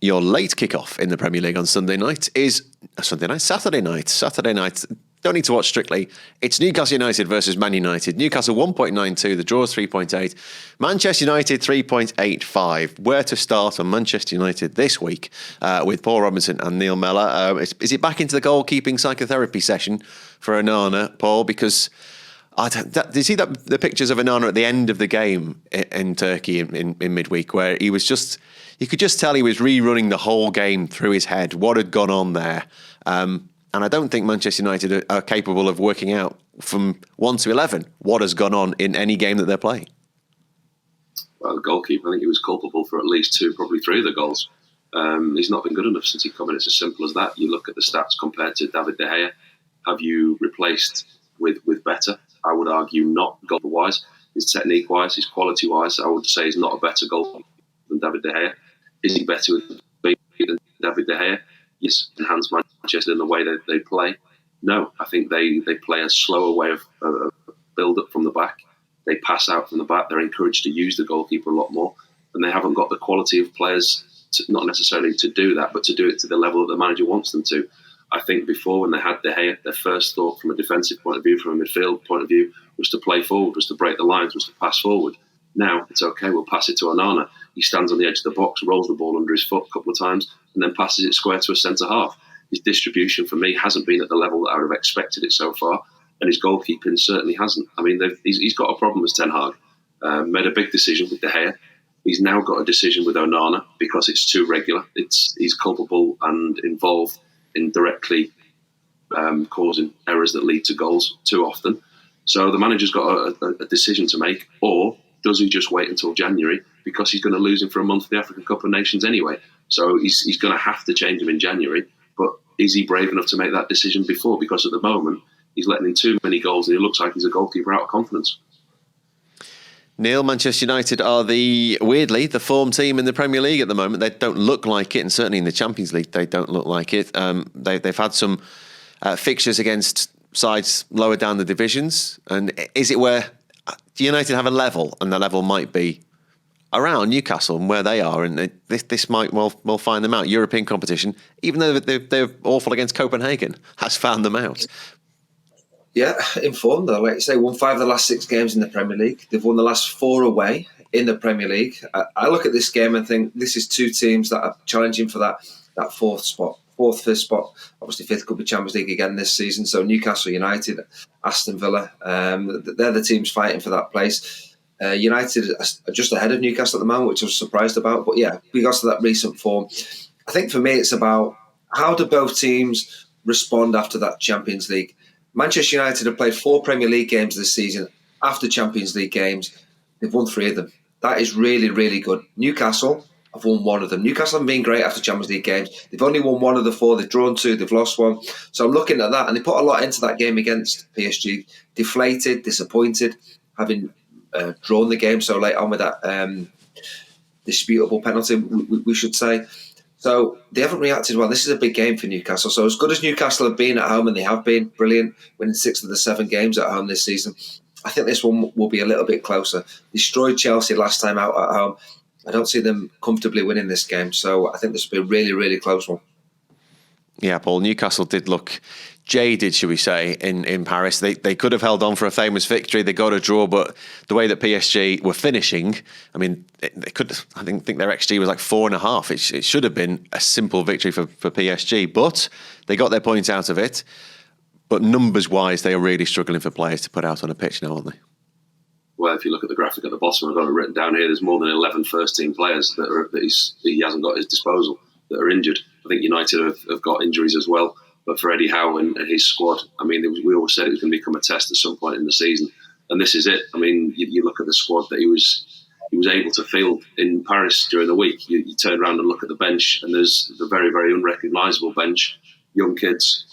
your late kickoff in the Premier League on Saturday night. Don't need to watch Strictly. It's Newcastle United versus Man United. Newcastle 1.92, the draw's 3.8. Manchester United 3.85. Where to start on Manchester United this week with Paul Robinson and Neil Mellor? Is it back into the goalkeeping psychotherapy session for Onana, Paul? Because did you see the pictures of Onana at the end of the game in Turkey in midweek, where you could just tell he was rerunning the whole game through his head, what had gone on there. And I don't think Manchester United are capable of working out from 1 to 11 what has gone on in any game that they're playing. Well, the goalkeeper, I think he was culpable for at least 2, probably 3 of the goals. He's not been good enough since he come in. It's as simple as that. You look at the stats compared to David De Gea. Have you replaced with better? I would argue not goal-wise. His technique-wise, his quality-wise, I would say he's not a better goalkeeper than David De Gea. Is he better than David De Gea? Yes, enhance Manchester in the way that they play. No, I think they play a slower way of build-up from the back. They pass out from the back. They're encouraged to use the goalkeeper a lot more. And they haven't got the quality of players, not necessarily to do that, but to do it to the level that the manager wants them to. I think before, when they had De Gea, their first thought from a defensive point of view, from a midfield point of view, was to play forward, was to break the lines, was to pass forward. Now, it's okay, we'll pass it to Onana. He stands on the edge of the box, rolls the ball under his foot a couple of times, and then passes it square to a centre-half. His distribution, for me, hasn't been at the level that I would have expected it so far, and his goalkeeping certainly hasn't. I mean, he's got a problem with Ten Hag. Made a big decision with De Gea. He's now got a decision with Onana because it's too regular. He's culpable and involved in directly causing errors that lead to goals too often. So the manager's got a decision to make, or does he just wait until January because he's going to lose him for a month of the African Cup of Nations anyway? So he's going to have to change him in January. But is he brave enough to make that decision before? Because at the moment, he's letting in too many goals and he looks like he's a goalkeeper out of confidence. Neil, Manchester United are weirdly the form team in the Premier League at the moment. They don't look like it, and certainly in the Champions League, they don't look like it. They've had some fixtures against sides lower down the divisions. And is it where United have a level, and the level might be around Newcastle and where they are, and this might well find them out. European competition, even though they're awful against Copenhagen, has found them out. Yeah, informed though. Like you say, won 5 of the last 6 games in the Premier League. They've won the last 4 away in the Premier League. I look at this game and think this is 2 teams that are challenging for that 4th spot. 4th, 5th spot. Obviously, 5th could be Champions League again this season. So Newcastle United, Aston Villa, they're the teams fighting for that place. United are just ahead of Newcastle at the moment, which I was surprised about. But yeah, because of that recent form, I think for me it's about how do both teams respond after that Champions League. Manchester United have played 4 Premier League games this season after Champions League games. They've won 3 of them. That is really, really good. Newcastle have won 1 of them. Newcastle haven't been great after Champions League games. They've only won 1 of the 4. They've drawn 2. They've lost 1. So I'm looking at that, and they put a lot into that game against PSG. Deflated, disappointed, having drawn the game so late on with that disputable penalty, we should say. So they haven't reacted well. This is a big game for Newcastle. So as good as Newcastle have been at home, and they have been brilliant, winning 6 of the 7 games at home this season, I think this one will be a little bit closer. Destroyed Chelsea last time out at home. I don't see them comfortably winning this game. So I think this will be a really, really close one. Yeah, Paul, Newcastle did look jaded, should we say, in Paris. They could have held on for a famous victory. They got a draw, but the way that PSG were finishing, I mean, they could. I think their XG was like 4.5. It should have been a simple victory for PSG, but they got their points out of it. But numbers-wise, they are really struggling for players to put out on a pitch now, aren't they? Well, if you look at the graphic at the bottom, I've got it written down here, there's more than 11 first-team players that he hasn't got at his disposal that are injured. I think United have got injuries as well. But for Eddie Howe and his squad, I mean, we always said it was going to become a test at some point in the season. And this is it. I mean, you look at the squad that he was able to field in Paris during the week. You turn around and look at the bench, and there's the very, very unrecognisable bench. Young kids,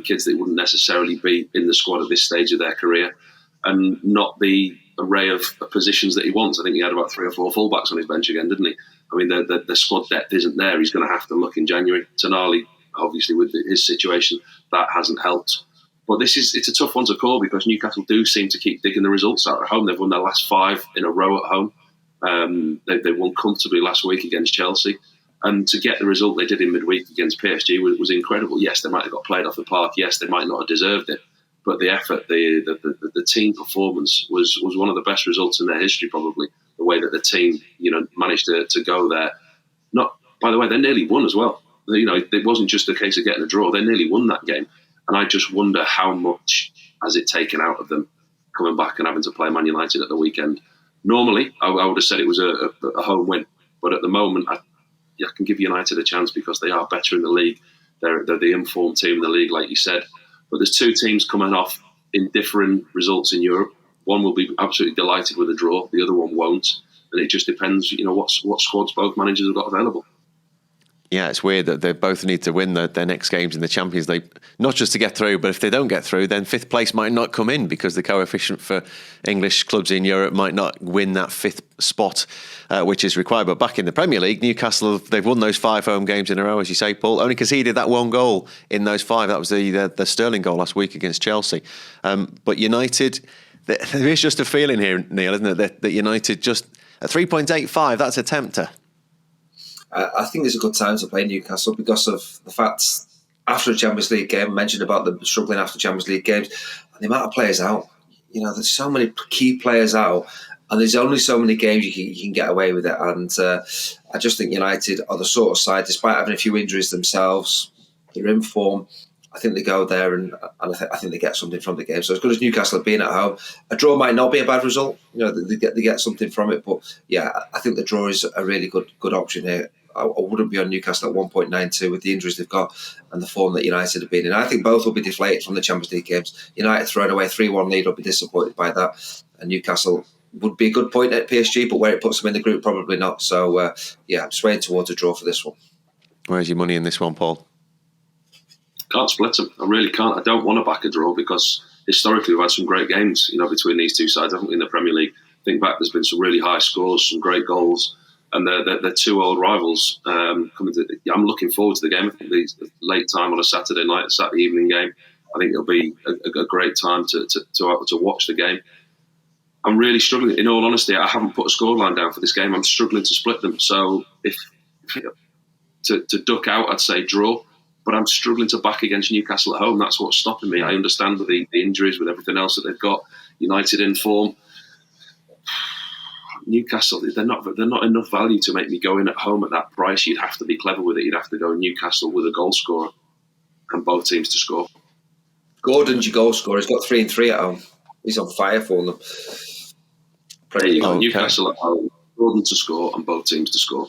kids that wouldn't necessarily be in the squad at this stage of their career, and not the array of positions that he wants. I think he had about 3 or 4 fullbacks on his bench again, didn't he? I mean, the squad depth isn't there. He's going to have to look in January. Tonali, obviously, with his situation, that hasn't helped. But it's a tough one to call because Newcastle do seem to keep digging the results out at home. They've won their last 5 in a row at home. They won comfortably last week against Chelsea. And to get the result they did in midweek against PSG was incredible. Yes, they might have got played off the park. Yes, they might not have deserved it. But the effort, the team performance was one of the best results in their history, probably. The way that the team, managed to go there. By the way, they nearly won as well. It wasn't just a case of getting a draw. They nearly won that game. And I just wonder how much has it taken out of them coming back and having to play Man United at the weekend. Normally, I would have said it was a home win. But at the moment, I can give United a chance because they are better in the league. They're the informed team in the league, like you said. But there's two teams coming off in different results in Europe. One will be absolutely delighted with a draw. The other one won't. And it just depends, what squads both managers have got available. Yeah, it's weird that they both need to win their next games in the Champions League, not just to get through, but if they don't get through, then fifth place might not come in because the coefficient for English clubs in Europe might not win that fifth spot, which is required. But back in the Premier League, Newcastle, they've won those 5 home games in a row, as you say, Paul, only conceded that 1 goal in those 5. That was the Sterling goal last week against Chelsea. But United, there is just a feeling here, Neil, isn't it, that United just, at 3.85, that's a tempter. I think it's a good time to play Newcastle because of the fact after a Champions League game, I mentioned about them struggling after Champions League games, and the amount of players out. There's so many key players out, and there's only so many games you can get away with it. And I just think United are the sort of side, despite having a few injuries themselves, they're in form. I think they go there and I think they get something from the game. So as good as Newcastle have been at home, a draw might not be a bad result. They get something from it. But yeah, I think the draw is a really good option here. I wouldn't be on Newcastle at 1.92 with the injuries they've got and the form that United have been in. I think both will be deflated from the Champions League games. United throwing away 3-1 lead will be disappointed by that. And Newcastle would be a good point at PSG, but where it puts them in the group, probably not. So, I'm swaying towards a draw for this one. Where's your money in this one, Paul? Can't split them. I really can't. I don't want to back a draw because historically we've had some great games, between these two sides. I think in the Premier League, think back, there's been some really high scores, some great goals. And they're two old rivals coming to. I'm looking forward to the game. I think the late time on a Saturday night, a Saturday evening game. I think it'll be a great time to watch the game. I'm really struggling. In all honesty, I haven't put a scoreline down for this game. I'm struggling to split them. So if to duck out, I'd say draw. But I'm struggling to back against Newcastle at home. That's what's stopping me. I understand with the injuries, with everything else that they've got. United in form. Newcastle, they're not enough value to make me go in at home at that price. You'd have to be clever with it. You'd have to go Newcastle with a goal scorer and both teams to score. Gordon's your goal scorer. He's got 3 and 3 at home. He's on fire for them. There you go. Okay. Newcastle at home, Gordon to score and both teams to score.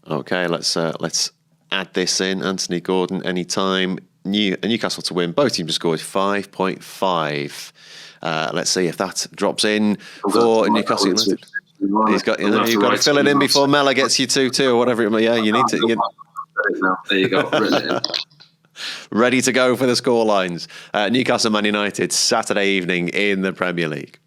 Okay, let's add this in. Anthony Gordon anytime. Newcastle to win. Both teams to score is 5.5. Let's see if that drops in for Newcastle United. You've got to fill it in before Mellor gets you 2-2 or whatever. Yeah, you need to. There you go. Ready to go for the score lines. Newcastle Man United Saturday evening in the Premier League.